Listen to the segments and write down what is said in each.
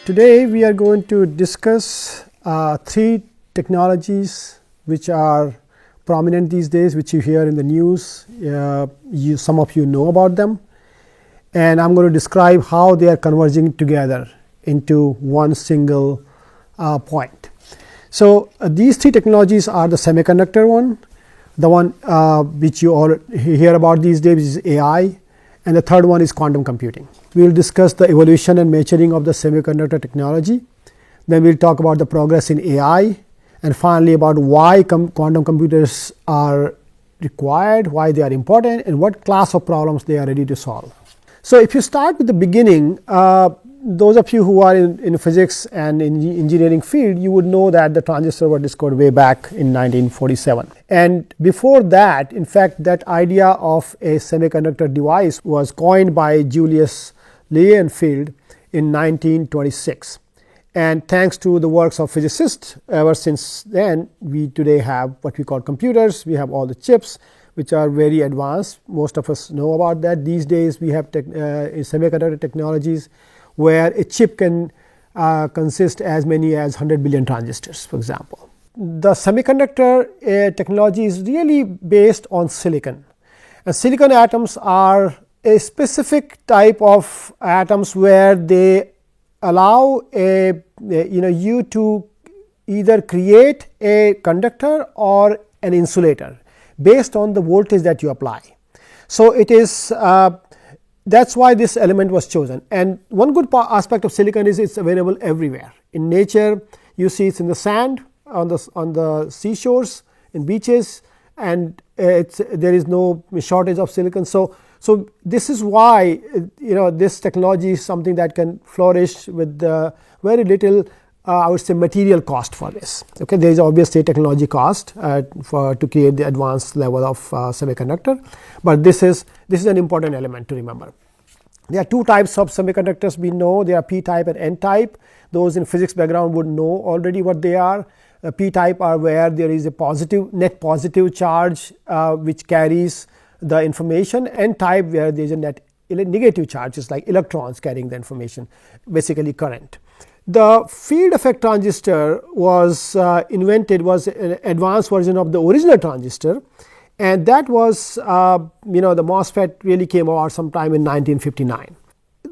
Today we are going to discuss three technologies which are prominent these days, which you hear in the news. Some of you know about them, and I'm going to describe how they are converging together into one single point. So these three technologies are the semiconductor one, the one which you all hear about these days is AI, and the third one is quantum computing. We will discuss the evolution and maturing of the semiconductor technology. Then we will talk about the progress in AI, and finally about why quantum computers are required, why they are important, and what class of problems they are ready to solve. So if you start with the beginning, those of you who are in physics and in the engineering field, you would know that the transistor was discovered way back in 1947. And before that, in fact, that idea of a semiconductor device was coined by Julius Leienfeld in 1926. And thanks to the works of physicists, ever since then, we today have what we call computers. We have all the chips, which are very advanced. Most of us know about that. These days, we have semiconductor technologies where a chip can consist as many as 100 billion transistors, for example. The semiconductor technology is really based on silicon. And silicon atoms are a specific type of atoms where they allow you to either create a conductor or an insulator based on the voltage that you apply. So it is that's why this element was chosen. And one good aspect of silicon is it's available everywhere. In nature, you see it's in the sand, on the seashores, in beaches, and there is no shortage of silicon. So this is why this technology is something that can flourish with very little I would say material cost for this. Okay, there is obviously technology cost to create the advanced level of semiconductor, but this is an important element to remember. There are two types of semiconductors we know. There are p type and n type. Those in physics background would know already what they are. P type are where there is a net positive charge which carries the information. N type where there is a net negative charge, just like electrons carrying the information, basically current. The field effect transistor was invented, was an advanced version of the original transistor, and that was the MOSFET really came out sometime in 1959.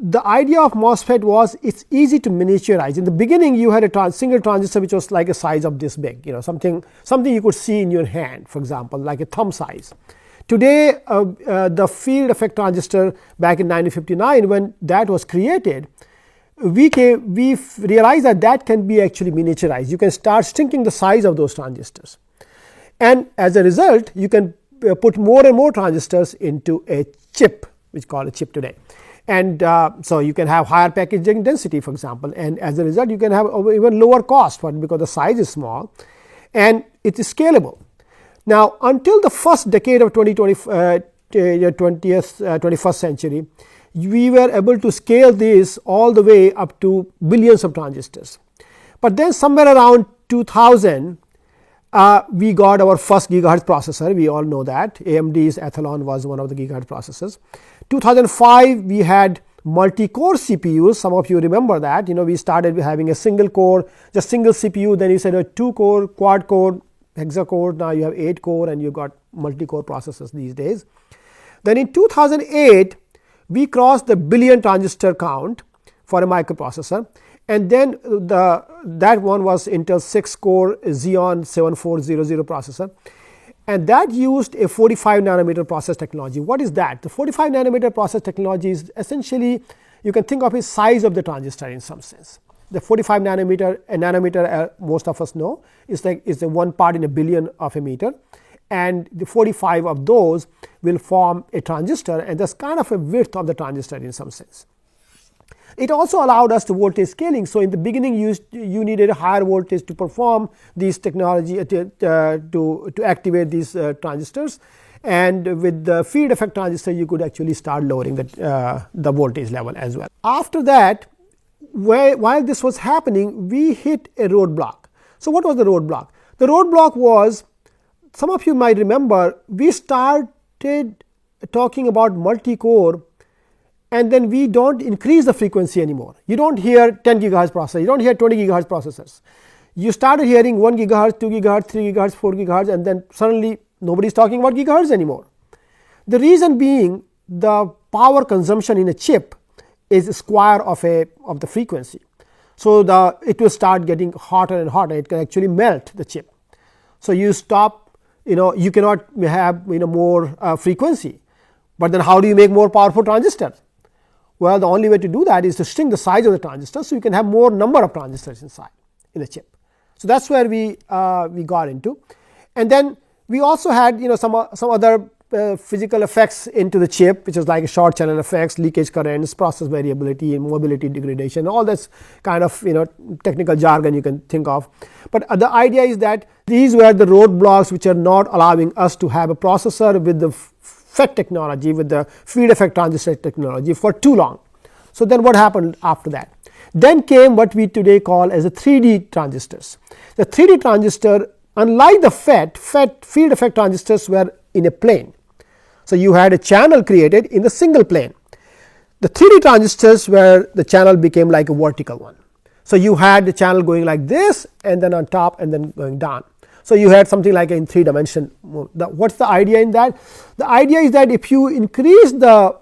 The idea of MOSFET was it's easy to miniaturize. In the beginning, you had a single transistor which was like a size of this big, something you could see in your hand, for example, like a thumb size. Today, the field effect transistor back in 1959, when that was created, we realized that can be actually miniaturized. You can start shrinking the size of those transistors, and as a result, you can put more and more transistors into a chip, which is called a chip today. And so you can have higher packaging density, for example, and as a result, you can have even lower cost because the size is small and it is scalable. Now, until the first decade of 21st century, we were able to scale this all the way up to billions of transistors. But then somewhere around 2000, we got our first gigahertz processor. We all know that AMD's Athlon was one of the gigahertz processors. 2005, we had multi-core CPUs. Some of you remember that. We started having a single core, just single CPU. Then you said a 2-core, quad-core, hexa-core. Now you have 8-core, and you've got multi-core processors these days. Then in 2008, we crossed the billion transistor count for a microprocessor, and then that one was Intel's 6-core Xeon 7400 processor, and that used a 45 nanometer process technology. What is that? The 45 nanometer process technology is essentially, you can think of the size of the transistor in some sense. The 45 nanometer, most of us know, is the 1 part in a billion of a meter. And the 45 of those will form a transistor, and that's kind of a width of the transistor in some sense. It also allowed us to voltage scaling. So in the beginning, you needed a higher voltage to perform these technology to activate these transistors, and with the field effect transistor, you could actually start lowering the voltage level as well. After that, while this was happening, we hit a roadblock. So what was the roadblock? The roadblock was, some of you might remember, we started talking about multi-core and then we don't increase the frequency anymore. You don't hear 10 gigahertz processors, you don't hear 20 gigahertz processors. You started hearing 1 gigahertz, 2 gigahertz, 3 gigahertz, 4 gigahertz, and then suddenly nobody is talking about gigahertz anymore. The reason being the power consumption in a chip is a square of the frequency. So it will start getting hotter and hotter. It can actually melt the chip. So you stop, you cannot have more frequency. But then how do you make more powerful transistors? Well, the only way to do that is to shrink the size of the transistor, so you can have more number of transistors inside in the chip. So that's where we got into, and then we also had some other physical effects into the chip, which is like short channel effects, leakage currents, process variability, and mobility degradation. All this kind of technical jargon you can think of. But the idea is that these were the roadblocks which are not allowing us to have a processor with the FET technology, with the feed effect transistor technology for too long. So then what happened after that? Then came what we today call as the 3D transistors. The 3D transistor, unlike the FET field effect transistors, were in a plane. So you had a channel created in the single plane. The 3D transistors, where the channel became like a vertical one. So you had the channel going like this, and then on top, and then going down. So you had something like in 3 dimension. What's the idea in that? The idea is that if you increase the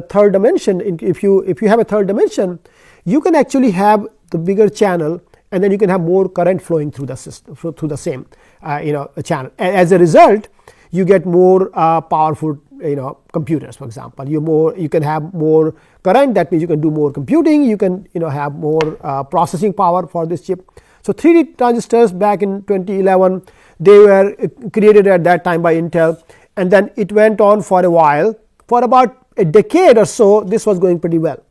third dimension, if you have a third dimension, you can actually have the bigger channel, and then you can have more current flowing through the system, through the same channel. As a result, you get more powerful computers. For example, you can have more current. That means you can do more computing. You can have more processing power for this chip. So 3D transistors back in 2011, they were created at that time by Intel, and then it went on for a while. For about a decade or so, this was going pretty well.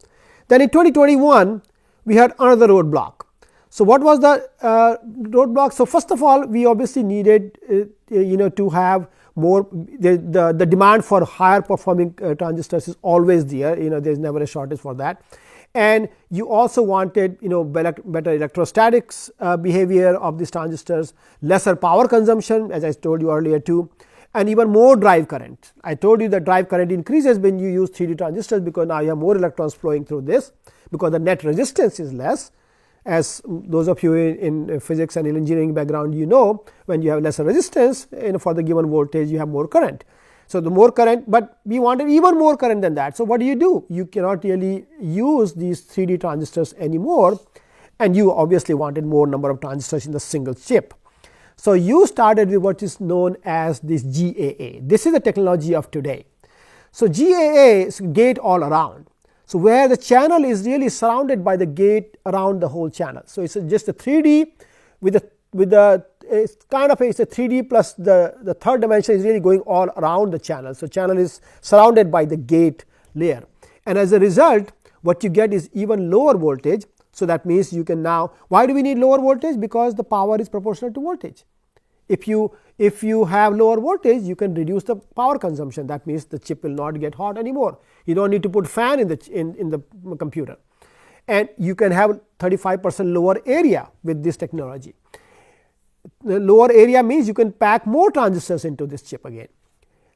Then in 2021, we had another roadblock. So what was the roadblock? So first of all, we obviously needed to have more. The demand for higher performing transistors is always there. There is never a shortage for that. And you also wanted better electrostatics behavior of these transistors, lesser power consumption, as I told you earlier too, and even more drive current. I told you that drive current increases when you use 3D transistors, because now you have more electrons flowing through this, because the net resistance is less. As those of you in physics and in engineering background, when you have lesser resistance for the given voltage, you have more current. So the more current, but we wanted even more current than that. So what do? You cannot really use these 3D transistors anymore, and you obviously wanted more number of transistors in the single chip. So you started with what is known as this GAA. This is the technology of today. So GAA is gate all around. So where the channel is really surrounded by the gate around the whole channel. So it's just a 3D with the it's kind of it's a 3D plus the third dimension is really going all around the channel. So channel is surrounded by the gate layer, and as a result, what you get is even lower voltage. So that means you can now. Why do we need lower voltage? Because the power is proportional to voltage. If you have lower voltage, you can reduce the power consumption. That means the chip will not get hot anymore. You don't need to put fan in the computer, and you can have 35% lower area with this technology. The lower area means you can pack more transistors into this chip again,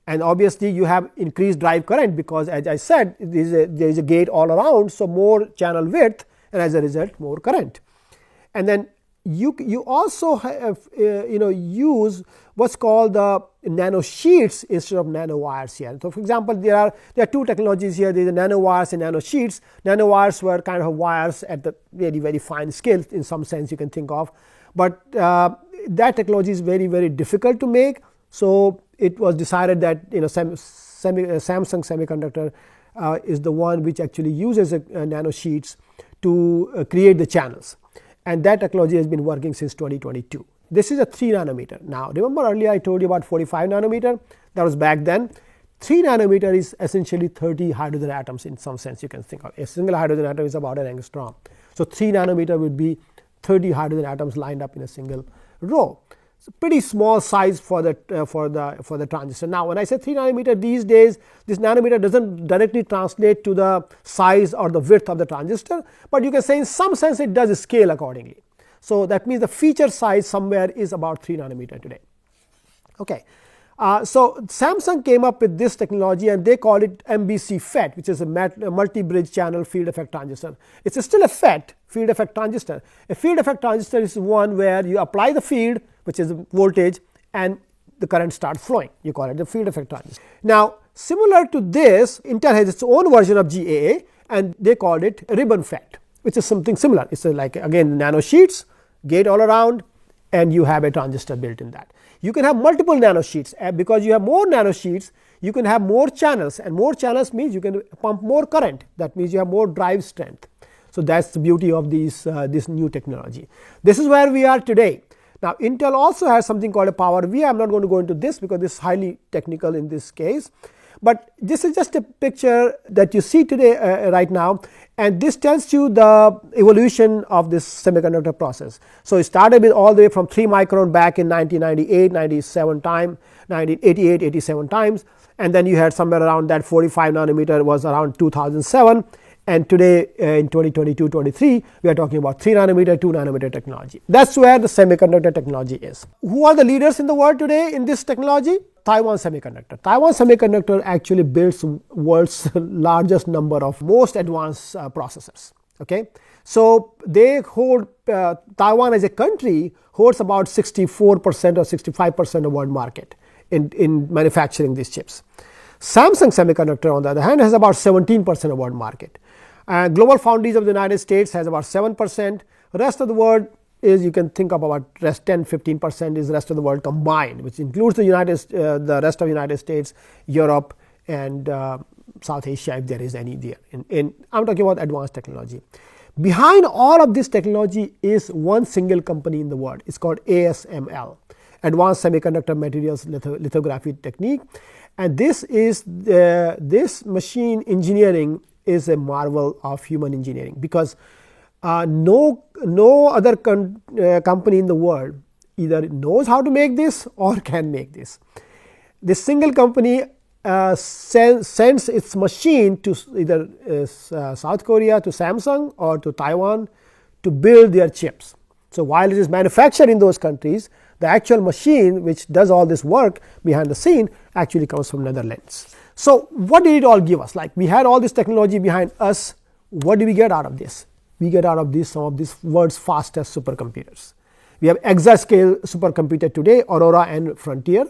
and obviously you have increased drive current, because as I said, there is a gate all around, so more channel width, and as a result more current. And then you also have use what's called the nano sheets instead of nanowires here. So for example, there are two technologies here. There is the nanowires and nano sheets. Nanowires were kind of wires at the very, very fine scale in some sense you can think of, but that technology is very, very difficult to make. So it was decided that Samsung Semiconductor is the one which actually uses nano sheets to create the channels, and that technology has been working since 2022. This is a 3 nanometer. Now remember earlier I told you about 45 nanometer, that was back then. 3 nanometer is essentially 30 hydrogen atoms in some sense you can think of. A single hydrogen atom is about an angstrom. So 3 nanometer would be 30 hydrogen atoms lined up in a single row. It's a pretty small size for the transistor. Now when I say 3 nanometer these days, this nanometer doesn't directly translate to the size or the width of the transistor, but you can say in some sense it does scale accordingly. So that means the feature size somewhere is about 3 nanometer today. Okay. So Samsung came up with this technology and they call it MBC FET, which is a multi-bridge channel field effect transistor. It's still a FET, field effect transistor. A field effect transistor is one where you apply the field, which is voltage, and the current starts flowing. You call it the field effect transistor. Now, similar to this, Intel has its own version of GAA and they called it ribbon FET, which is something similar. It's like, again, nanosheets, gate all around, and you have a transistor built in that. You can have multiple nanosheets, because you have more nanosheets, you can have more channels, and more channels means you can pump more current. That means you have more drive strength. So that's the beauty of this new technology. This is where we are today. Now, Intel also has something called a power VIA. I'm not going to go into this because this is highly technical in this case. But this is just a picture that you see today right now, and this tells you the evolution of this semiconductor process. So it started with all the way from 3 micron back in 1998, 97 time, 1988, 87 times, and then you had somewhere around that 45 nanometer was around 2007. And today in 2022-23, we are talking about 3 nanometer, 2 nanometer technology. That's where the semiconductor technology is. Who are the leaders in the world today in this technology? Taiwan Semiconductor. Taiwan Semiconductor actually builds world's largest number of most advanced processors. Okay, so they hold Taiwan as a country holds about 64% or 65% of world market in manufacturing these chips. Samsung Semiconductor, on the other hand, has about 17% of world market. Global Foundries of the United States has about 7%. The rest of the world is, you can think of about rest 10-15% is the rest of the world combined, which includes the rest of the United States, Europe, and South Asia, if there is any there. I'm talking about advanced technology. Behind all of this technology is one single company in the world. It's called ASML, Advanced Semiconductor Materials Lithography Technique. And this machine engineering is a marvel of human engineering, because no other company in the world either knows how to make this or can make this. This single company sends its machine to either South Korea, to Samsung, or to Taiwan to build their chips. So while it is manufactured in those countries, the actual machine which does all this work behind the scene actually comes from Netherlands. So what did it all give us? Like, we had all this technology behind us. What do we get out of this? We get out of this some of these world's fastest supercomputers. We have exascale supercomputer today, Aurora and Frontier,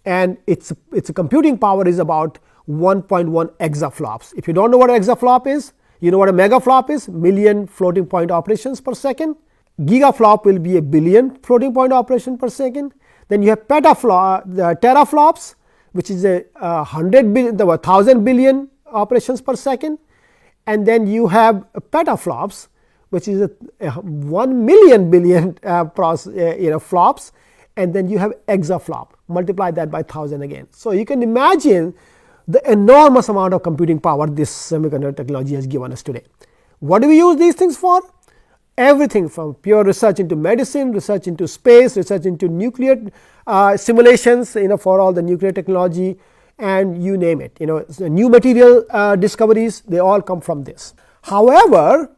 and its computing power is about 1.1 exaflops. If you don't know what an exaflop is, you know what a megaflop is: million floating point operations per second. Gigaflop will be a billion floating point operation per second. Then you have teraflops, which is a 1,000 billion operations per second. And then you have petaflops, which is a 1 million billion flops. And then you have exaflop. Multiply that by 1,000 again. So you can imagine the enormous amount of computing power this semiconductor technology has given us today. What do we use these things for? Everything from pure research into medicine, research into space, research into nuclear simulations, for all the nuclear technology, and you name it. New material discoveries, they all come from this. However,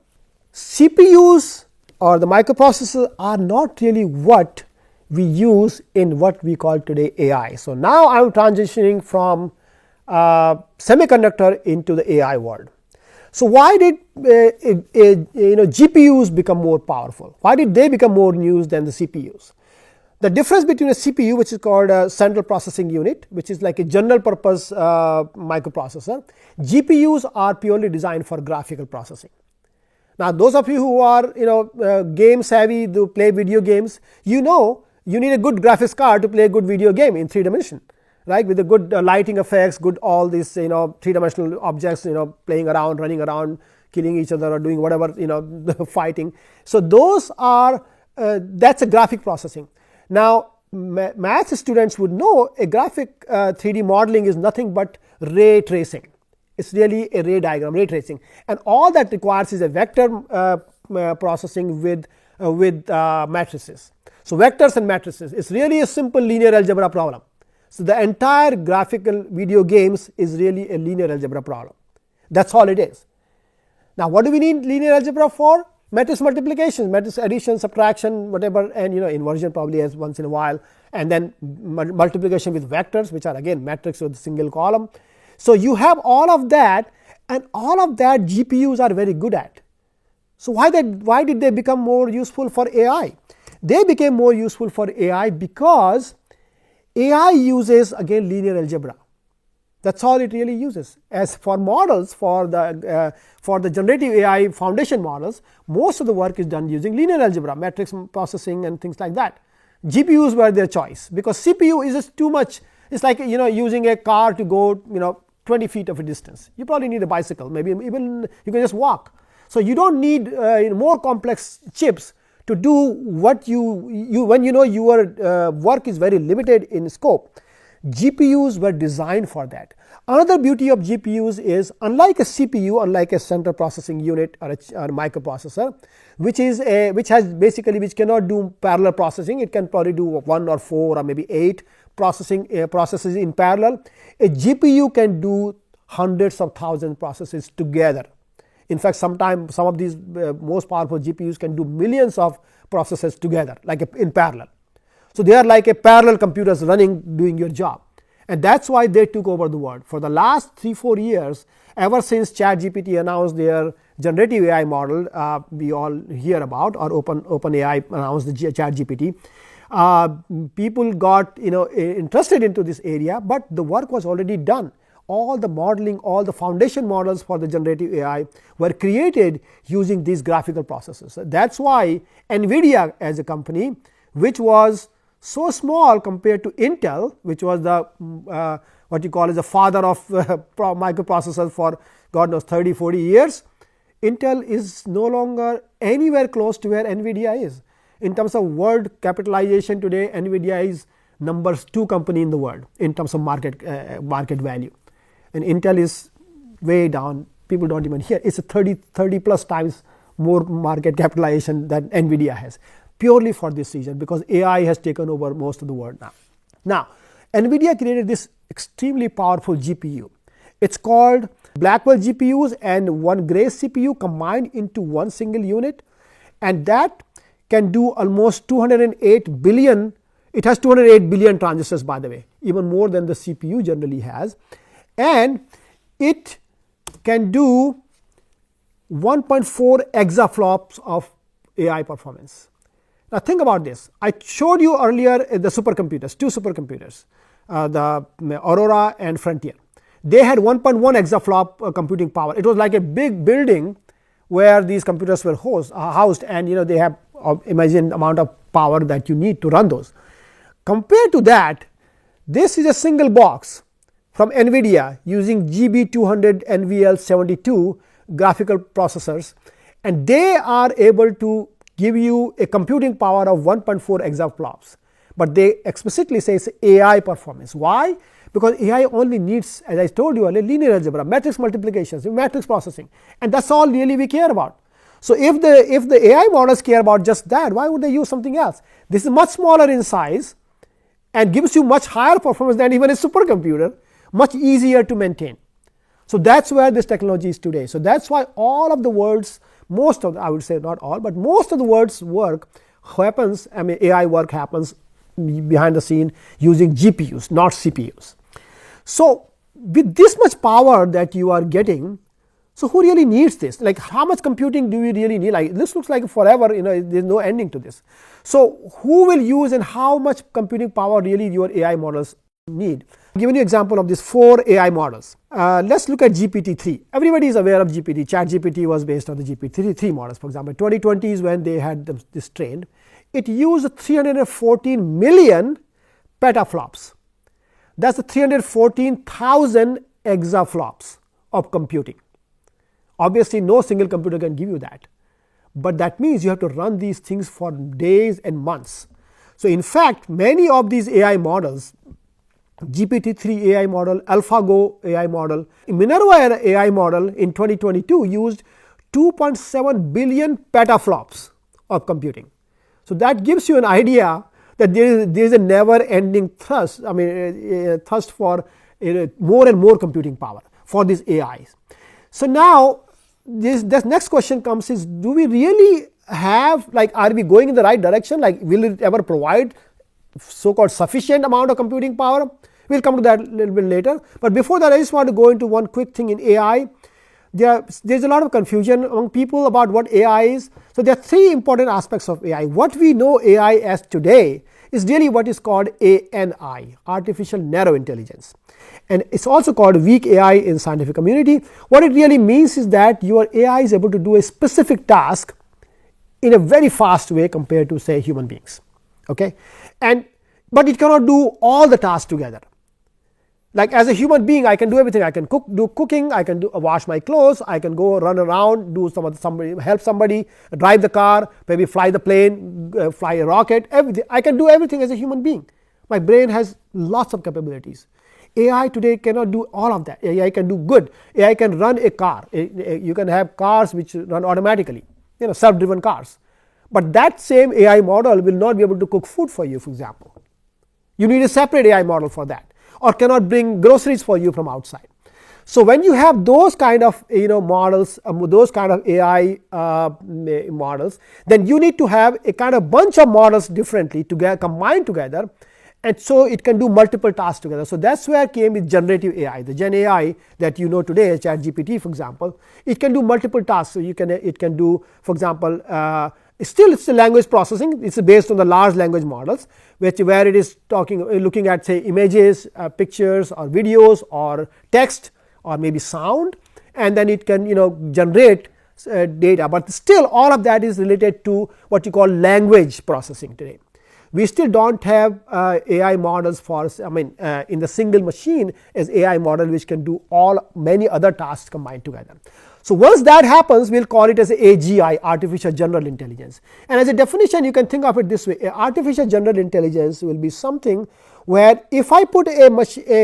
CPUs or the microprocessors are not really what we use in what we call today AI. So now I'm transitioning from semiconductor into the AI world. So why did GPUs become more powerful? Why did they become more used than the CPUs? The difference between a CPU, which is called a central processing unit, which is like a general purpose microprocessor. GPUs are purely designed for graphical processing. Now, those of you who are game savvy, to play video games, you need a good graphics card to play a good video game in 3 dimension. Right, with the good lighting effects, good all these 3-dimensional objects playing around, running around, killing each other, or doing whatever fighting. So those are that's a graphic processing. Now math students would know a graphic 3D modeling is nothing but ray tracing. It's really a ray diagram, ray tracing, and all that requires is a vector processing with matrices. So vectors and matrices. It's really a simple linear algebra problem. So the entire graphical video games is really a linear algebra problem. That's all it is. Now, what do we need linear algebra for? Matrix multiplication, matrix addition, subtraction, whatever, and inversion probably as once in a while, and then multiplication with vectors, which are again matrix with single column. So you have all of that, and all of that GPUs are very good at. So why did they become more useful for AI? They became more useful for AI because AI uses again linear algebra. That's all it really uses. As for models, for the generative AI foundation models, most of the work is done using linear algebra, matrix processing and things like that. GPUs were their choice because CPU is just too much. It's like using a car to go 20 feet of a distance. You probably need a bicycle, maybe even you can just walk. So you don't need more complex chips to do what when your work is very limited in scope. GPUs were designed for that. Another beauty of GPUs is, unlike a CPU, unlike a central processing unit or a microprocessor, which cannot do parallel processing, it can probably do 1 or 4 or maybe 8 processes in parallel. A GPU can do hundreds of thousands processes together. In fact, sometimes some of these most powerful GPUs can do millions of processes together, like in parallel. So they are like a parallel computers doing your job, and that's why they took over the world. For the last 3-4 years, ever since ChatGPT announced their generative AI model, we all hear about, or OpenAI announced the ChatGPT, people got interested into this area, but the work was already done. All the modeling, all the foundation models for the generative AI were created using these graphical processes. That's why NVIDIA as a company, which was so small compared to Intel, which was the what you call as the father of microprocessors for God knows 30-40 years, Intel is no longer anywhere close to where NVIDIA is. In terms of world capitalization today, NVIDIA is number 2 company in the world in terms of market value, and Intel is way down. People don't even hear. It's a 30 plus times more market capitalization than NVIDIA has, purely for this reason, because AI has taken over most of the world now. Now, NVIDIA created this extremely powerful GPU. It's called Blackwell GPUs and one Grace CPU combined into one single unit, and that can do almost 208 billion. It has 208 billion transistors, by the way, even more than the CPU generally has, and it can do 1.4 exaflops of AI performance. Now think about this. I showed you earlier the supercomputers, 2 supercomputers, the Aurora and Frontier. They had 1.1 exaflop computing power. It was like a big building where these computers were housed, and they have imagine amount of power that you need to run those. Compared to that, this is a single box from NVIDIA using GB200 NVL72 graphical processors, and they are able to give you a computing power of 1.4 exaflops, but they explicitly say it's AI performance. Why? Because AI only needs, as I told you earlier, linear algebra, matrix multiplications, matrix processing, and that's all really we care about. So if the AI models care about just that, why would they use something else? This is much smaller in size and gives you much higher performance than even a supercomputer, much easier to maintain. So that's where this technology is today. So that's why all of the world's, I would say not all, but most of the world's work happens, AI work happens behind the scene using GPUs, not CPUs. So with this much power that you are getting, so who really needs this? Like, how much computing do we really need? Like, this looks like forever, there's no ending to this. So who will use and how much computing power really your AI models need? I've given you an example of these 4 AI models. Let's look at GPT-3. Everybody is aware of GPT. ChatGPT was based on the GPT-3 models. For example, 2020 is when they had this trained. It used 314 million petaflops. That's the 314,000 exaflops of computing. Obviously, no single computer can give you that, but that means you have to run these things for days and months. So in fact, many of these AI models, GPT-3 AI model, AlphaGo AI model, Minerva AI model in 2022 used 2.7 billion petaflops of computing. So that gives you an idea that there is a never-ending thirst for more and more computing power for these AIs. So now this next question comes is, do we really have, are we going in the right direction? Like, will it ever provide so-called sufficient amount of computing power. We'll come to that a little bit later, but before that I just want to go into one quick thing in AI. There's a lot of confusion among people about what AI is. So there are three important aspects of AI. What we know AI as today is really what is called ANI, artificial narrow intelligence, and it's also called weak AI in scientific community. What it really means is that your AI is able to do a specific task in a very fast way compared to, say, human beings. Okay, but it cannot do all the tasks together. Like as a human being, I can do everything. I can do cooking. I can wash my clothes. I can go run around, do somebody help somebody, drive the car, maybe fly the plane, fly a rocket. Everything. I can do everything as a human being. My brain has lots of capabilities. AI today cannot do all of that. AI can do good. AI can run a car. You can have cars which run automatically, self-driven cars. But that same AI model will not be able to cook food for you, for example. You need a separate AI model for that, or cannot bring groceries for you from outside. So when you have those kind of models, those kind of AI models, then you need to have a kind of bunch of models differently to combined together, and so it can do multiple tasks together. So that's where came with generative AI, the Gen AI that you know today, ChatGPT, for example. It can do multiple tasks. So it can do, for example, it's a language processing. It's based on the large language models, where it is looking at, say, images, pictures, or videos, or text, or maybe sound, and then it can generate data. But still, all of that is related to what you call language processing today. We still don't have AI models for, in the single machine as AI model which can do many other tasks combined together. So once that happens, we'll call it as AGI, artificial general intelligence. And as a definition, you can think of it this way: artificial general intelligence will be something where if I put a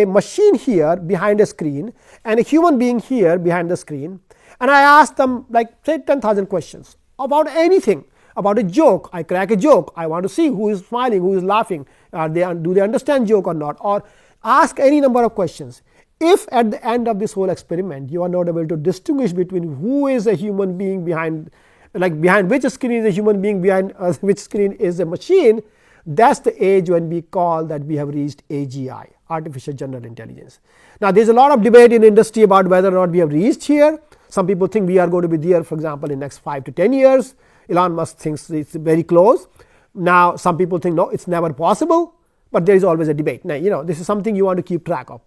machine here behind a screen and a human being here behind the screen, and I ask them, like, say, 10,000 questions about anything. About a joke, I crack a joke. I want to see who is smiling, who is laughing. Do they understand joke or not? Or ask any number of questions. If at the end of this whole experiment you are not able to distinguish between who is a human being behind which screen is a human being, behind which screen is a machine, that's the age when we call that we have reached AGI, artificial general intelligence. Now there's a lot of debate in industry about whether or not we have reached here. Some people think we are going to be there, for example, in the next 5 to 10 years. Elon Musk thinks it's very close. Now some people think no, it's never possible, but there is always a debate. Now this is something you want to keep track of.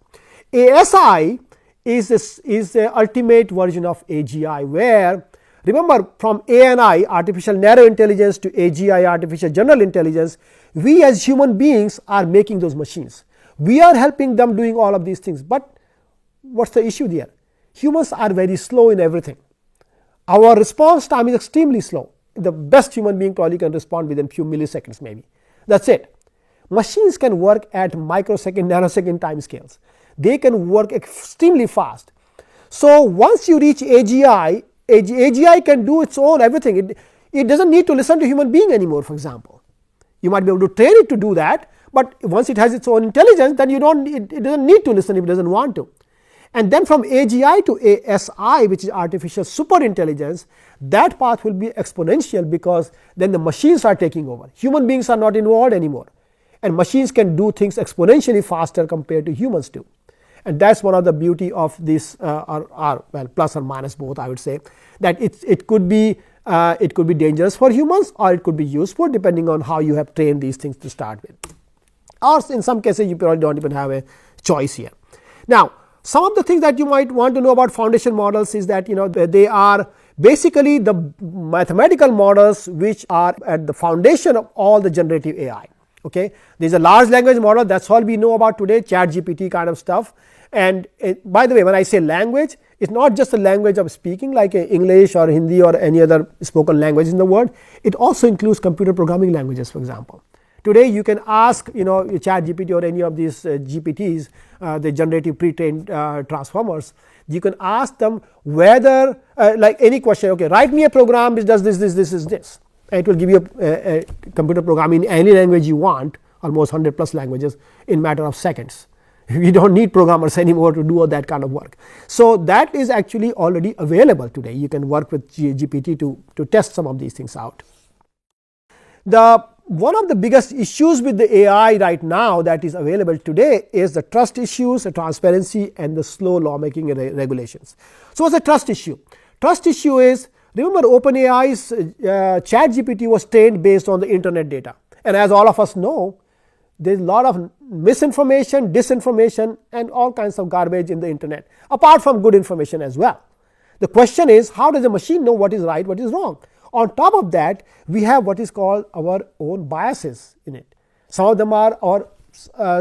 ASI is the ultimate version of AGI, where, remember, from ANI, artificial narrow intelligence, to AGI, artificial general intelligence, we as human beings are making those machines. We are helping them doing all of these things. But what's the issue there? Humans are very slow in everything. Our response time is extremely slow. The best human being probably can respond within a few milliseconds maybe. That's it. Machines can work at microsecond, nanosecond time scales. They can work extremely fast. So once you reach AGI, AGI can do its own everything. It doesn't need to listen to human being anymore, for example. You might be able to train it to do that, but once it has its own intelligence, then it doesn't need to listen if it doesn't want to. And then from AGI to ASI, which is artificial superintelligence, that path will be exponential, because then the machines are taking over. Human beings are not involved anymore, and machines can do things exponentially faster compared to humans do. And that's one of the beauty of this, well, plus or minus both, I would say, that it could be dangerous for humans, or it could be useful depending on how you have trained these things to start with. Or in some cases you probably don't even have a choice here. Now, some of the things that you might want to know about foundation models is that they are basically the mathematical models which are at the foundation of all the generative AI. Okay, there's a large language model, that's all we know about today, ChatGPT kind of stuff. And by the way, when I say language, it's not just a language of speaking like English or Hindi or any other spoken language in the world. It also includes computer programming languages, for example. Today you can ask ChatGPT or any of these GPTs, the generative pre-trained transformers. You can ask them whether like any question. Okay, write me a program which does this. And it will give you a computer program in any language you want, almost 100 plus languages, in matter of seconds. We don't need programmers anymore to do all that kind of work. So that is actually already available today. You can work with GPT to test some of these things out. The one of the biggest issues with the AI right now that is available today is the trust issues, the transparency, and the slow lawmaking and regulations. So what's the trust issue? Trust issue is, remember OpenAI's ChatGPT was trained based on the internet data, and as all of us know, there's a lot of misinformation, disinformation, and all kinds of garbage in the internet, apart from good information as well. The question is, how does a machine know what is right, what is wrong? On top of that, we have what is called our own biases in it. Some of them are our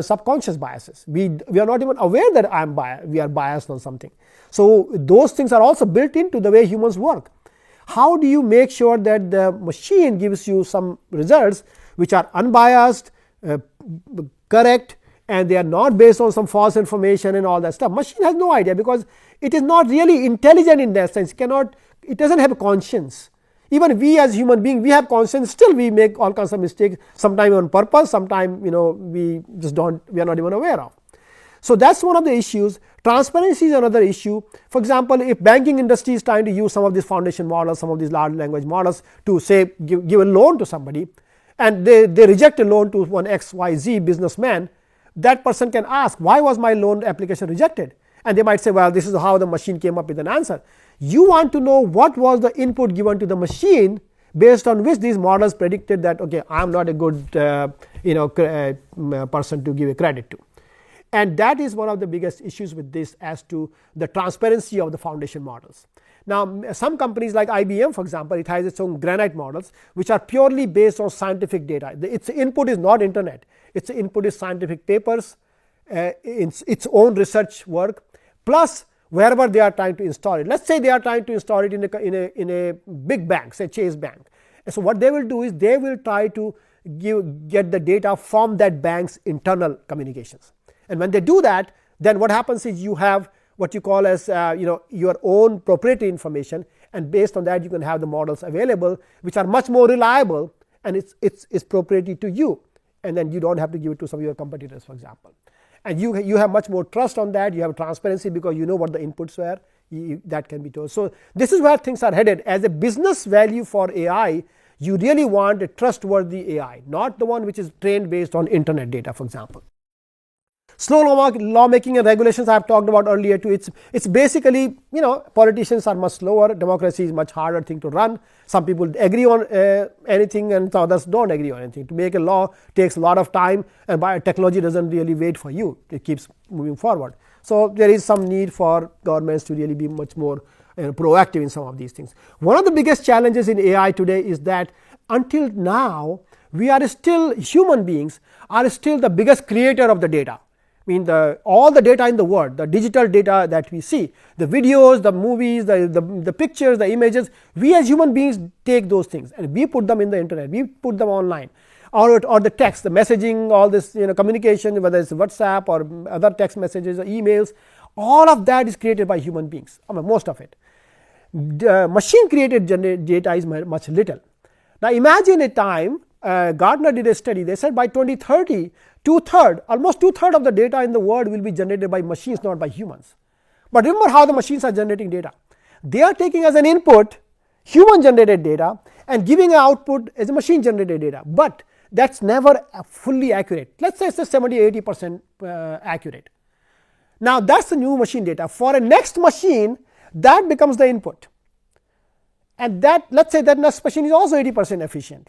subconscious biases. We are not even aware that we are biased on something. So those things are also built into the way humans work. How do you make sure that the machine gives you some results which are unbiased, correct, and they are not based on some false information and all that stuff? Machine has no idea, because it is not really intelligent in that sense. It doesn't have a conscience. Even we as human beings, we have conscience, still we make all kinds of mistakes, sometimes on purpose, sometimes we are not even aware of. So that's one of the issues. Transparency is another issue. For example, if banking industry is trying to use some of these foundation models, some of these large language models to say give a loan to somebody, and they reject a loan to one XYZ businessman, that person can ask, why was my loan application rejected? And they might say, well, this is how the machine came up with an answer. You want to know what was the input given to the machine based on which these models predicted that, okay, I'm not a good person to give a credit to. And that is one of the biggest issues with this, as to the transparency of the foundation models. Now, some companies like IBM, for example, it has its own Granite models, which are purely based on scientific data. Its input is not internet. Its input is scientific papers, its own research work, plus wherever they are trying to install it. Let's say they are trying to install it in a big bank, say Chase Bank. And so what they will do is they will try to get the data from that bank's internal communications. And when they do that, then what happens is you have what you call as your own proprietary information, and based on that you can have the models available which are much more reliable, and it's proprietary to you, and then you don't have to give it to some of your competitors, for example. And you have much more trust on that. You have transparency because you know what the inputs were. That can be told. So this is where things are headed. As a business value for AI, you really want a trustworthy AI, not the one which is trained based on internet data, for example. Slow lawmaking and regulations I have talked about earlier too. It's basically, politicians are much slower. Democracy is much harder thing to run. Some people agree on anything and others don't agree on anything. To make a law takes a lot of time, and technology doesn't really wait for you. It keeps moving forward. So there is some need for governments to really be much more proactive in some of these things. One of the biggest challenges in AI today is that until now, human beings are still the biggest creator of the data. I mean, all the data in the world, the digital data that we see, the videos, the movies, the pictures, the images, we as human beings take those things and we put them in the internet, we put them online, or the text, the messaging, all this communication, whether it's WhatsApp or other text messages or emails, all of that is created by human beings. I mean, most of it. Machine created data is much little. Now imagine a time, Gartner did a study. They said by 2030, almost two-thirds of the data in the world will be generated by machines, not by humans. But remember how the machines are generating data. They are taking as an input human generated data and giving an output as a machine generated data. But that's never fully accurate. Let's say it's 70-80% accurate. Now that's the new machine data. For a next machine, that becomes the input. And let's say that next machine is also 80% efficient.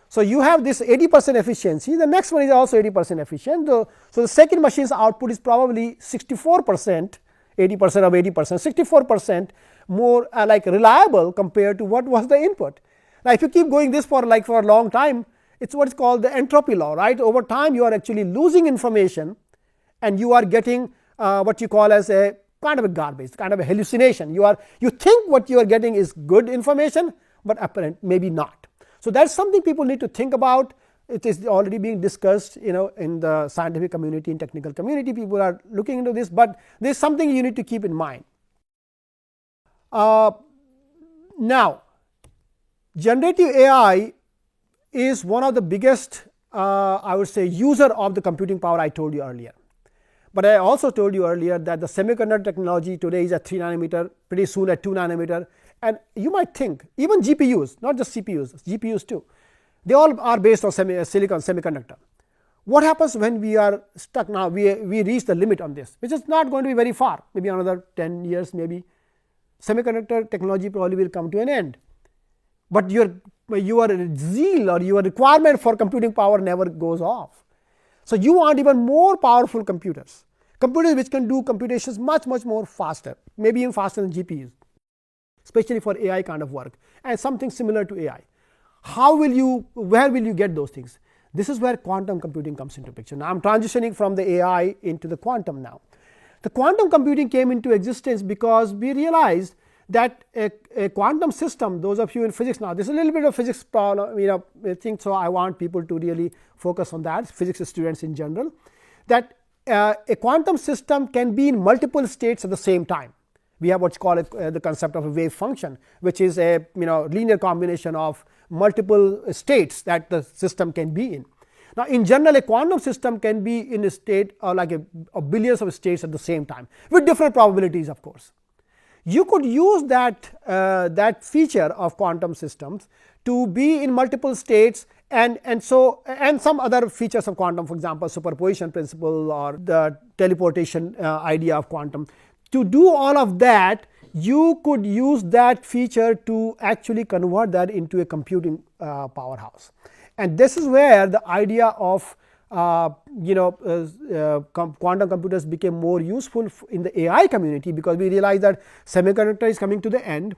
So you have this 80% efficiency, the next one is also 80% efficient. So the second machine's output is probably 64%, 80% of 80%, 64% more reliable compared to what was the input. Now if you keep going this for a long time, it's what is called the entropy law, right? Over time you are actually losing information and you are getting what you call as a kind of a garbage, kind of a hallucination. You think what you are getting is good information, but apparently maybe not. So that's something people need to think about. It is already being discussed, in the scientific community and technical community. People are looking into this, but there's something you need to keep in mind. Now, generative AI is one of the biggest, I would say, user of the computing power I told you earlier. But I also told you earlier that the semiconductor technology today is at 3 nanometer, pretty soon at 2 nanometer. And you might think, even GPUs, not just CPUs, GPUs too, They all are based on silicon semiconductor. What happens when we are stuck now? We reach the limit on this, which is not going to be very far, maybe another 10 years, maybe semiconductor technology probably will come to an end. But your zeal or your requirement for computing power never goes off. So you want even more powerful computers which can do computations much more faster, maybe even faster than GPUs, especially for AI kind of work, and something similar to AI. Where will you get those things? This is where quantum computing comes into picture. Now I'm transitioning from the AI into the quantum now. The quantum computing came into existence because we realized that a quantum system, those of you in physics now, this is a little bit of physics problem, I think, so I want people to really focus on that, physics students in general, that a quantum system can be in multiple states at the same time. We have what's called the concept of a wave function, which is a linear combination of multiple states that the system can be in. Now in general, a quantum system can be in a state like a billions of states at the same time with different probabilities, of course. You could use that feature of quantum systems to be in multiple states, and some other features of quantum, for example superposition principle or the teleportation idea of quantum. To do all of that, you could use that feature to actually convert that into a computing powerhouse. And this is where the idea of quantum computers became more useful in the AI community, because we realized that semiconductor is coming to the end.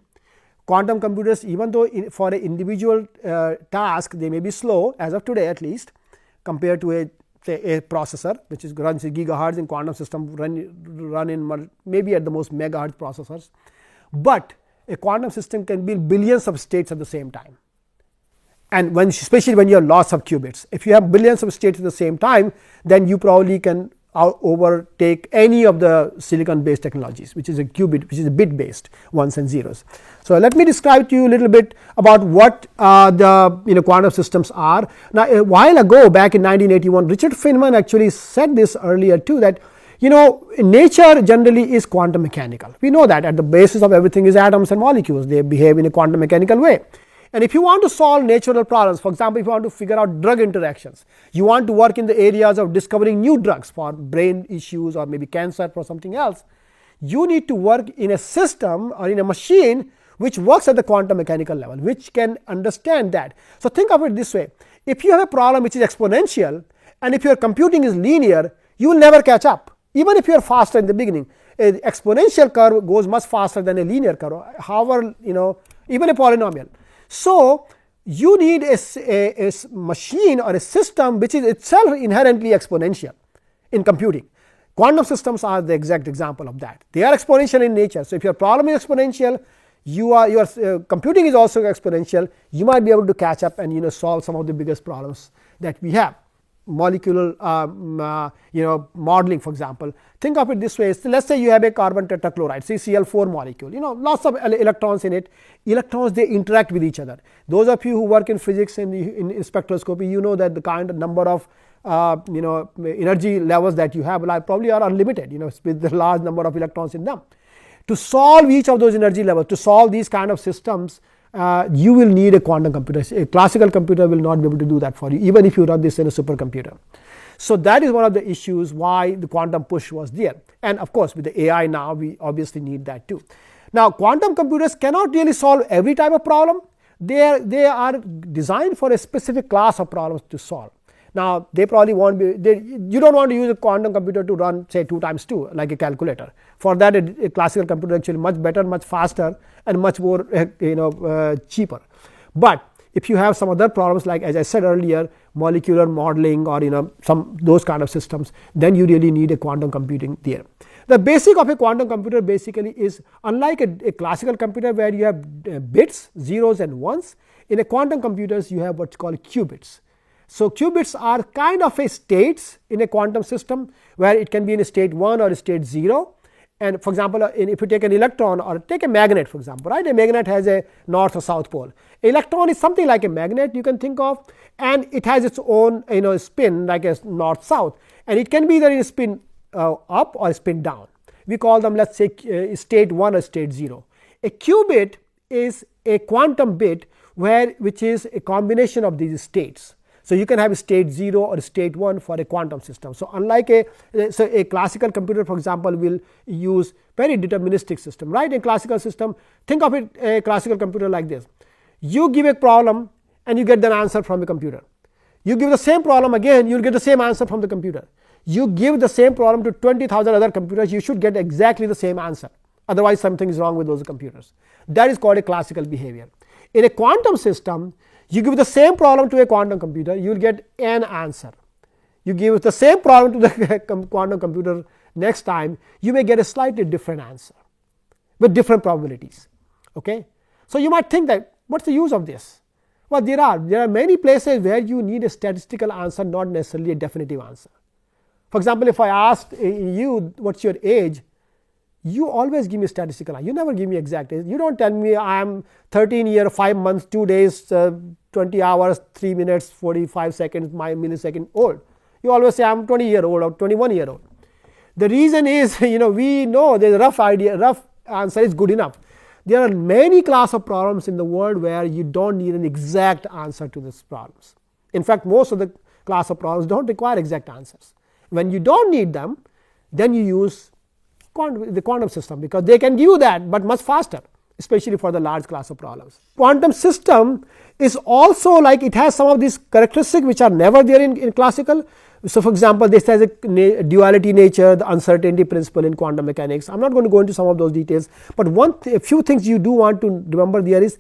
Quantum computers, even though for an individual task they may be slow as of today at least, compared to a processor which is runs in gigahertz, in quantum system run in maybe at the most megahertz processors, but a quantum system can be in billions of states at the same time. And especially when you have lots of qubits, if you have billions of states at the same time, then you probably can overtake any of the silicon based technologies, which is a qubit, which is a bit based ones and zeros. So let me describe to you a little bit about what the quantum systems are. Now a while ago, back in 1981, Richard Feynman actually said this earlier too, that nature generally is quantum mechanical. We know that at the basis of everything is atoms and molecules. They behave in a quantum mechanical way. And if you want to solve natural problems, for example, if you want to figure out drug interactions, you want to work in the areas of discovering new drugs for brain issues or maybe cancer or something else, you need to work in a system or in a machine which works at the quantum mechanical level, which can understand that. So think of it this way: if you have a problem which is exponential, and if your computing is linear, you will never catch up, even if you are faster in the beginning. An exponential curve goes much faster than a linear curve, however, even a polynomial. So you need a machine or a system which is itself inherently exponential in computing. Quantum systems are the exact example of that. They are exponential in nature. So if your problem is exponential, your computing is also exponential, you might be able to catch up and solve some of the biggest problems that we have. Molecular modeling, for example. Think of it this way: so let's say you have a carbon tetrachloride, CCl4 molecule, lots of electrons in it. Electrons, they interact with each other. Those of you who work in physics and in spectroscopy, you know that the kind of number of energy levels that you have probably are unlimited, with the large number of electrons in them. To solve each of those energy levels, to solve these kind of systems, you will need a quantum computer. A classical computer will not be able to do that for you, even if you run this in a supercomputer. So that is one of the issues why the quantum push was there. And of course, with the AI now, we obviously need that too. Now quantum computers cannot really solve every type of problem. They are designed for a specific class of problems to solve. Now they probably won't be, you don't want to use a quantum computer to run say 2 times 2 like a calculator. For that a classical computer is actually much better, much faster, and much more cheaper. But if you have some other problems, like as I said earlier, molecular modeling or some those kind of systems, then you really need a quantum computing there. The basic of a quantum computer basically is, unlike a classical computer where you have bits, zeros and ones, in a quantum computers you have what's called qubits. So qubits are kind of a states in a quantum system, where it can be in a state 1 or a state 0. And for example, if you take an electron or take a magnet, for example, right? A magnet has a north or south pole. Electron is something like a magnet you can think of, and it has its own spin like a north south, and it can be either in a spin up or a spin down. We call them, let's say, state 1 or state 0. A qubit is a quantum bit which is a combination of these states. So you can have state 0 or state 1 for a quantum system. So unlike a classical computer, for example, will use very deterministic system, right? In classical system, think of it a classical computer like this. You give a problem and you get the answer from the computer. You give the same problem again, you will get the same answer from the computer. You give the same problem to 20,000 other computers, you should get exactly the same answer. Otherwise, something is wrong with those computers. That is called a classical behavior. In a quantum system, you give the same problem to a quantum computer, you will get an answer. You give the same problem to the quantum computer next time, you may get a slightly different answer with different probabilities. Okay? So you might think that what's the use of this? Well, there are many places where you need a statistical answer, not necessarily a definitive answer. For example, if I asked you what's your age, you always give me statistical answer. You never give me exact age. You don't tell me I am 13 years, 5 months, 2 days, 20 hours, 3 minutes, 45 seconds, my millisecond old. You always say I am 20 year old or 21 year old. The reason is, we know the rough answer is good enough. There are many class of problems in the world where you don't need an exact answer to these problems. In fact, most of the class of problems don't require exact answers. When you don't need them, then you use the quantum system, because they can give you that, but much faster, especially for the large class of problems. Quantum system is also like, it has some of these characteristics which are never there in classical. So for example, this has a duality nature, the uncertainty principle in quantum mechanics. I'm not going to go into some of those details, but a few things you do want to remember there is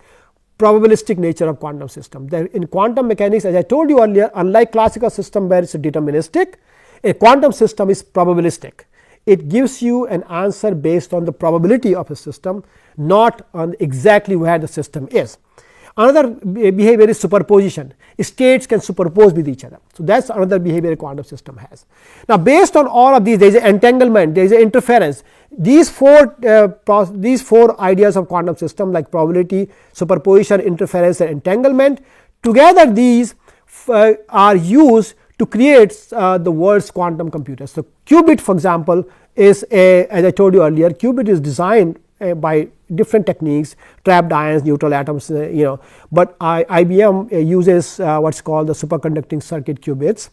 probabilistic nature of quantum system. In quantum mechanics, as I told you earlier, unlike classical system where it's deterministic, a quantum system is probabilistic. It gives you an answer based on the probability of a system, not on exactly where the system is. Another behavior is superposition. States can superpose with each other. So that's another behavior a quantum system has. Now, based on all of these, there is an entanglement, there is an interference. These four ideas of quantum system, like probability, superposition, interference, and entanglement, together these are used to create the world's quantum computers. So qubit, for example, is as I told you earlier, qubit is designed by different techniques, trapped ions, neutral atoms, but IBM uses what's called the superconducting circuit qubits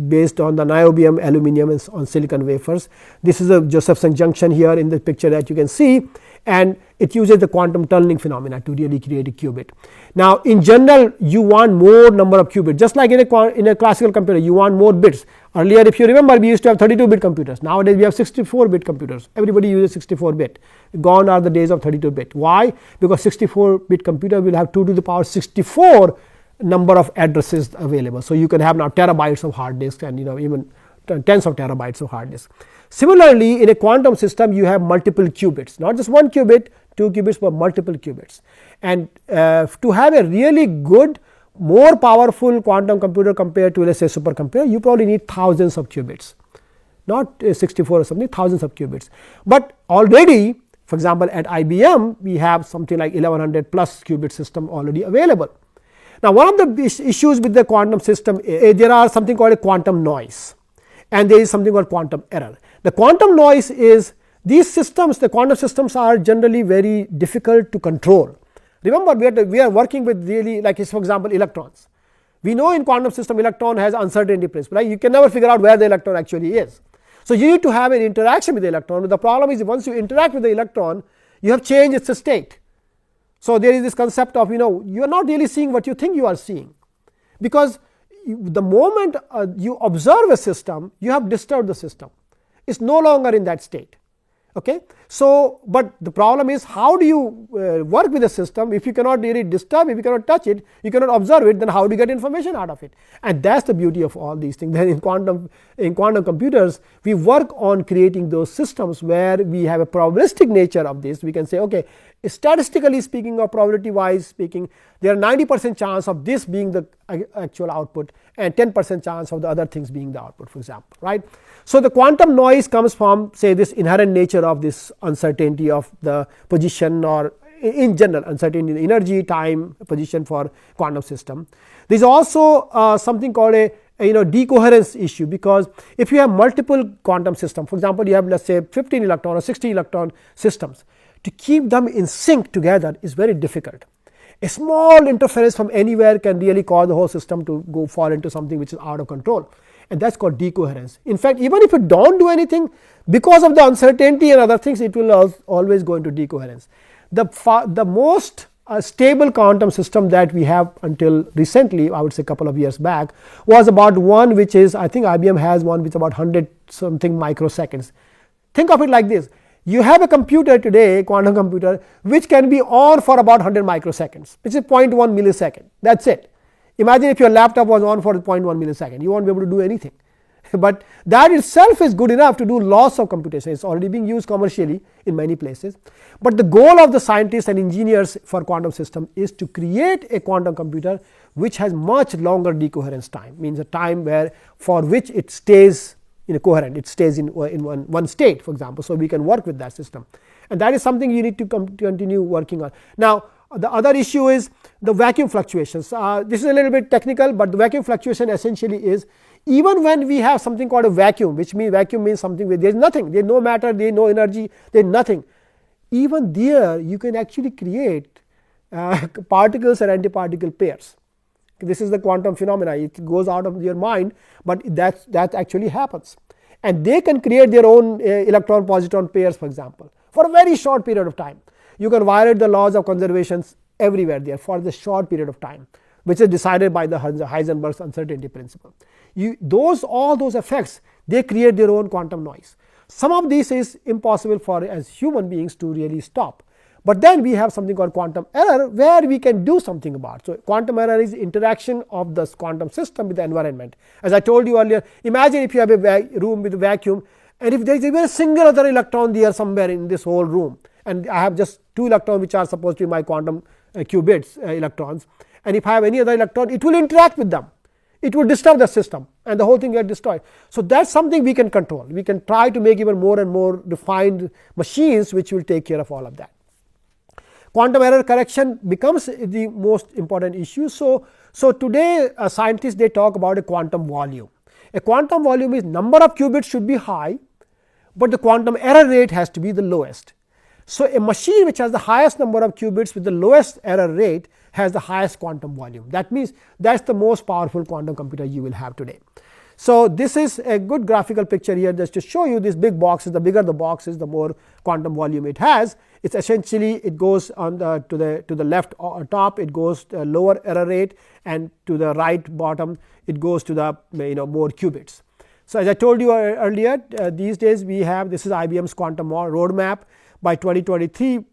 based on the niobium, aluminum, and on silicon wafers. This is a Josephson junction here in the picture that you can see, and it uses the quantum tunneling phenomena to really create a qubit. Now, in general, you want more number of qubits, just like in a classical computer, you want more bits. Earlier, if you remember, we used to have 32-bit computers. Nowadays, we have 64-bit computers. Everybody uses 64-bit. Gone are the days of 32-bit. Why? Because 64-bit computer will have 2 to the power 64 number of addresses available. So you can have now terabytes of hard disk, and even tens of terabytes of hard disk. Similarly, in a quantum system, you have multiple qubits, not just one qubit, 2 qubits, but multiple qubits. And to have a really good, more powerful quantum computer compared to, let's say, supercomputer, you probably need thousands of qubits, not 64 or something, thousands of qubits. But already, for example, at IBM, we have something like 1100 plus qubit system already available. Now, one of the issues with the quantum system, there are something called a quantum noise, and there is something called quantum error. The quantum noise is these systems, the quantum systems are generally very difficult to control. Remember, we are working with really, like, for example, electrons. We know in quantum system electron has uncertainty principle, right? You can never figure out where the electron actually is. So you need to have an interaction with the electron, but the problem is once you interact with the electron, you have changed its state. So there is this concept of, you are not really seeing what you think you are seeing, because the moment you observe a system, you have disturbed the system. It's no longer in that state. Okay? So, but the problem is, how do you work with the system if you cannot really disturb it, if you cannot touch it, you cannot observe it, then how do you get information out of it? And that's the beauty of all these things. Then in quantum computers, we work on creating those systems where we have a probabilistic nature of this. We can say, okay, statistically speaking or probability wise speaking, there are 90% chance of this being the actual output and 10% chance of the other things being the output, for example, right? So the quantum noise comes from, say, this inherent nature of this uncertainty of the position, or in general uncertainty in energy, time, position for quantum system. There is also something called a decoherence issue, because if you have multiple quantum systems, for example, you have, let's say, 15 electron or 60 electron systems, to keep them in sync together is very difficult. A small interference from anywhere can really cause the whole system to go fall into something which is out of control, and that's called decoherence. In fact, even if you don't do anything, because of the uncertainty and other things, it will always go into decoherence. The most stable quantum system that we have until recently, I would say a couple of years back, was about one which is, I think IBM has one which is about 100 something microseconds. Think of it like this: you have a computer today, quantum computer, which can be on for about 100 microseconds, which is 0.1 millisecond. That's it. Imagine if your laptop was on for 0.1 millisecond, you won't be able to do anything. But that itself is good enough to do lots of computation. It's already being used commercially in many places. But the goal of the scientists and engineers for quantum system is to create a quantum computer which has much longer decoherence time, means a time where for which it stays in a coherent, it stays in one state, for example. So we can work with that system, and that is something you need to continue working on. Now the other issue is the vacuum fluctuations. This is a little bit technical, but the vacuum fluctuation essentially is, even when we have something called a vacuum, which means vacuum means something where there is nothing, there is no matter, there is no energy, there is nothing. Even there you can actually create particles and antiparticle pairs. This is the quantum phenomena. It goes out of your mind, but that actually happens, and they can create their own electron positron pairs, for example, for a very short period of time. You can violate the laws of conservation everywhere there for the short period of time, which is decided by the Heisenberg's uncertainty principle. All those effects, they create their own quantum noise. Some of this is impossible for as human beings to really stop. But then we have something called quantum error, where we can do something about. So quantum error is interaction of the quantum system with the environment. As I told you earlier, imagine if you have a room with a vacuum, and if there is even a single other electron there somewhere in this whole room, and I have just 2 electrons which are supposed to be my quantum qubits electrons, and if I have any other electron, it will interact with them. It will disturb the system, and the whole thing gets destroyed. So that's something we can control. We can try to make even more and more refined machines which will take care of all of that. Quantum error correction becomes the most important issue. So today scientists, they talk about a quantum volume. A quantum volume is number of qubits should be high, but the quantum error rate has to be the lowest. So a machine which has the highest number of qubits with the lowest error rate has the highest quantum volume. That means that's the most powerful quantum computer you will have today. So this is a good graphical picture here just to show you these big boxes. The bigger the box is, the more quantum volume it has. It's essentially, it goes on to the left top, it goes to a lower error rate, and to the right bottom it goes to the more qubits. So as I told you earlier, these days we have, this is IBM's quantum roadmap. By 2023,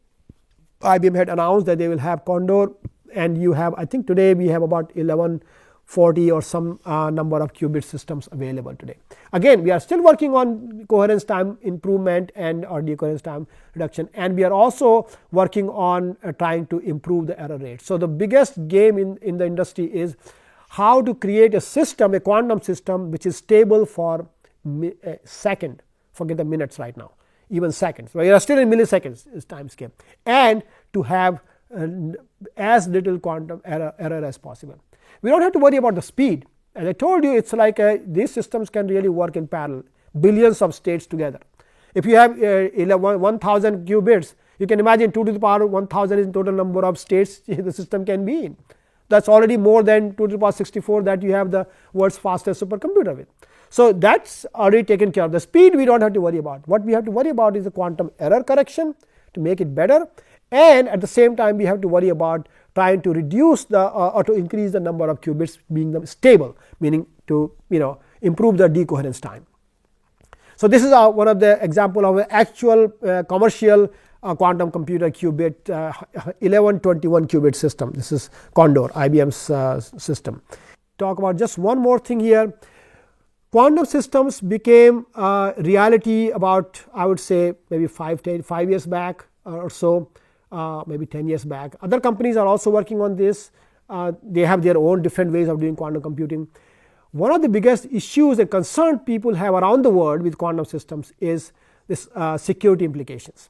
IBM had announced that they will have Condor, and you have, I think today we have about 1140 or some number of qubit systems available today. Again, we are still working on coherence time improvement and or decoherence time reduction, and we are also working on trying to improve the error rate. So the biggest game in the industry is how to create a system, a quantum system which is stable for a second, forget the minutes right now, even seconds. We are still in milliseconds is time scale, and to have as little quantum error as possible. We don't have to worry about the speed. As I told you, it's like these systems can really work in parallel, billions of states together. If you have 1000 qubits, you can imagine 2 to the power 1000 is the total number of states the system can be in. That's already more than 2 to the power 64 that you have the world's fastest supercomputer with. So that's already taken care of. The speed we don't have to worry about. What we have to worry about is the quantum error correction to make it better, and at the same time we have to worry about trying to reduce or to increase the number of qubits being stable, meaning to improve the decoherence time. So this is one of the example of an actual commercial quantum computer qubit 1121 qubit system. This is Condor, IBM's system. Talk about just one more thing here. Quantum systems became reality about, I would say, maybe 5 years back or so, maybe 10 years back. Other companies are also working on this. They have their own different ways of doing quantum computing. One of the biggest issues and concerns people have around the world with quantum systems is this security implications.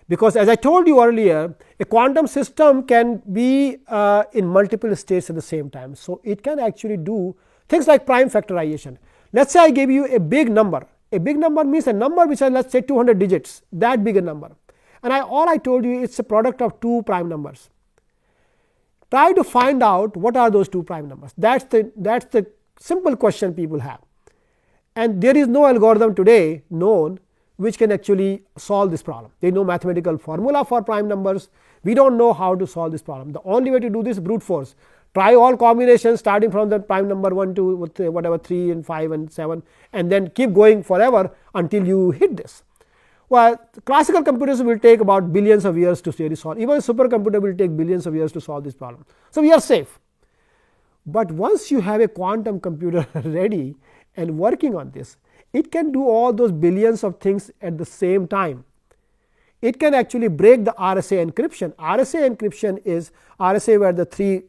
Because as I told you earlier, a quantum system can be in multiple states at the same time. So it can actually do things like prime factorization. Let's say I gave you a big number. A big number means a number which has, let's say, 200 digits, that big a number. And all I told you, it's a product of 2 prime numbers. try to find out what are those 2 prime numbers. That's the simple question people have, and there is no algorithm today known which can actually solve this problem. There is no mathematical formula for prime numbers. We don't know how to solve this problem. The only way to do this is brute force. Try all combinations starting from the prime number 1 to whatever 3 and 5 and 7, and then keep going forever until you hit this. Well, classical computers will take about billions of years to really solve. Even a supercomputer will take billions of years to solve this problem. So we are safe. But once you have a quantum computer ready and working on this, it can do all those billions of things at the same time. It can actually break the RSA encryption. RSA encryption is RSA where the 3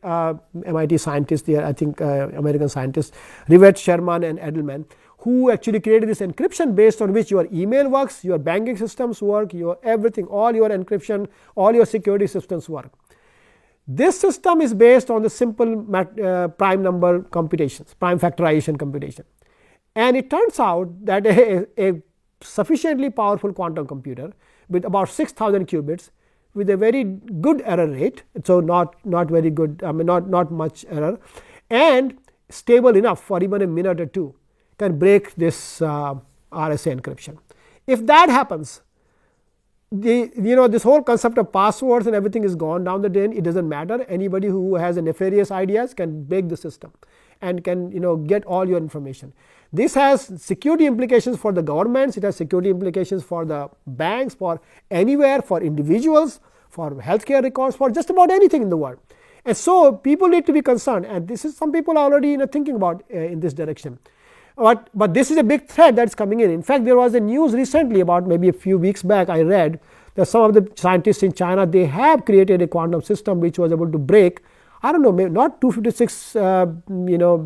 MIT scientists there, I think American scientists, Rivet, Sherman and Edelman, who actually created this encryption based on which your email works, your banking systems work, your everything, all your encryption, all your security systems work. This system is based on the simple prime number computations, prime factorization computation. And it turns out that a sufficiently powerful quantum computer with about 6,000 qubits with a very good error rate, so not very good, I mean not much error, and stable enough for even a minute or 2 can break this RSA encryption. If that happens, this whole concept of passwords and everything is gone down the drain. It doesn't matter. Anybody who has a nefarious ideas can break the system and can get all your information. This has security implications for the governments, it has security implications for the banks, for anywhere, for individuals, for healthcare records, for just about anything in the world. And so people need to be concerned, and this is some people are already thinking about in this direction. But this is a big threat that's coming in. In fact, there was a news recently about maybe a few weeks back I read that some of the scientists in China, they have created a quantum system which was able to break, I don't know, maybe not 256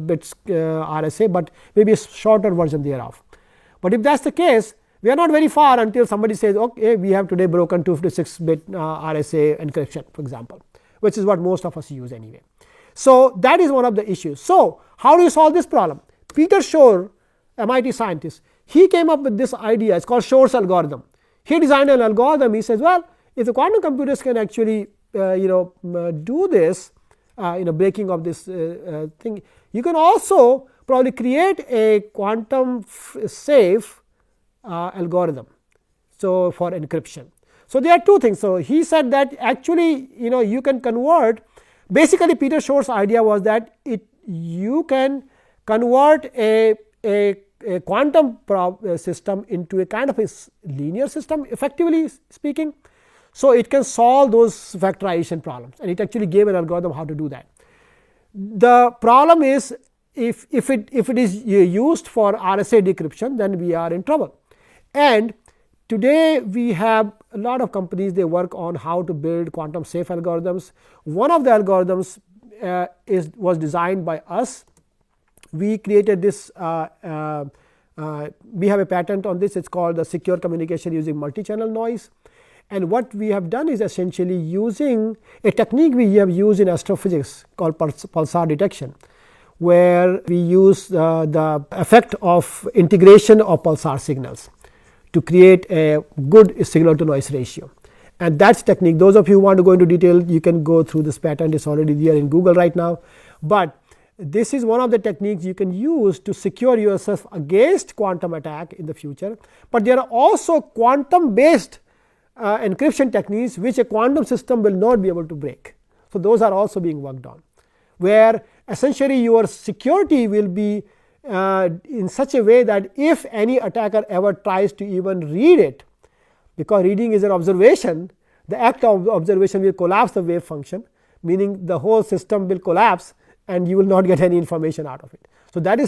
bits RSA, but maybe a shorter version thereof. But if that's the case, we are not very far until somebody says, okay, we have today broken 256 bit RSA encryption, for example, which is what most of us use anyway. So that is one of the issues. So how do you solve this problem? Peter Shor, MIT scientist, he came up with this idea. It's called Shor's algorithm. He designed an algorithm. He says, well, if the quantum computers can actually do this, breaking of this thing, you can also probably create a quantum safe algorithm, so for encryption. So there are 2 things. So he said that actually you can convert. Basically, Peter Shor's idea was that you can convert a quantum system into a kind of a linear system, effectively speaking. So it can solve those factorization problems, and it actually gave an algorithm how to do that. The problem is if it is used for RSA decryption, then we are in trouble. And today we have a lot of companies, they work on how to build quantum safe algorithms. One of the algorithms was designed by us. We created this, we have a patent on this. It's called the secure communication using multi-channel noise. And what we have done is essentially using a technique we have used in astrophysics called pulsar detection, where we use the effect of integration of pulsar signals to create a good signal to noise ratio. And that's technique. Those of you who want to go into detail, you can go through this patent. It's already there in Google right now. But this is one of the techniques you can use to secure yourself against quantum attack in the future. But there are also quantum based encryption techniques which a quantum system will not be able to break. So those are also being worked on, where essentially your security will be in such a way that if any attacker ever tries to even read it, because reading is an observation, the act of observation will collapse the wave function, meaning the whole system will collapse and you will not get any information out of it. So that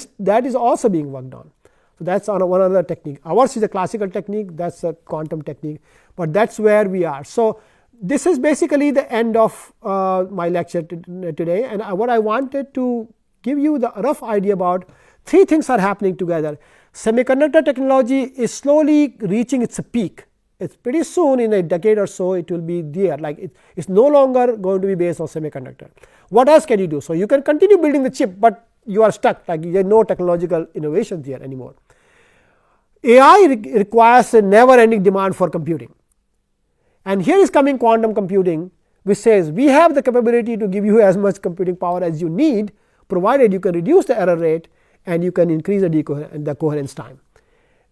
is also being worked on. So that's on one other technique. Ours is a classical technique, that's a quantum technique, but that's where we are. So this is basically the end of my lecture today, and what I wanted to give you the rough idea about 3 things are happening together. Semiconductor technology is slowly reaching its peak. It's pretty soon, in a decade or so, it will be there. Like it's no longer going to be based on semiconductor. What else can you do? So you can continue building the chip, but you are stuck. Like there are no technological innovations there anymore. AI requires a never-ending demand for computing, and here is coming quantum computing, which says we have the capability to give you as much computing power as you need, provided you can reduce the error rate and you can increase the coherence time.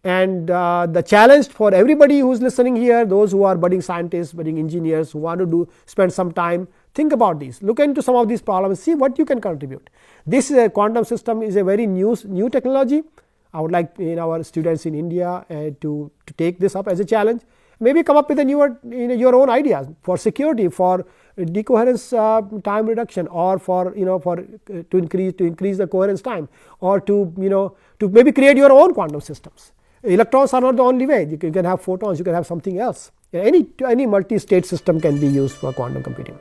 And the challenge for everybody who is listening here, those who are budding scientists, budding engineers who want to spend some time, think about these, look into some of these problems, see what you can contribute. This is a quantum system is a very new technology. I would like our students in India to take this up as a challenge. Maybe come up with a newer your own ideas for security, for decoherence time reduction, or for to increase the coherence time, or to maybe create your own quantum systems. Electrons are not the only way. You can have photons, you can have something else. Any multi-state system can be used for quantum computing.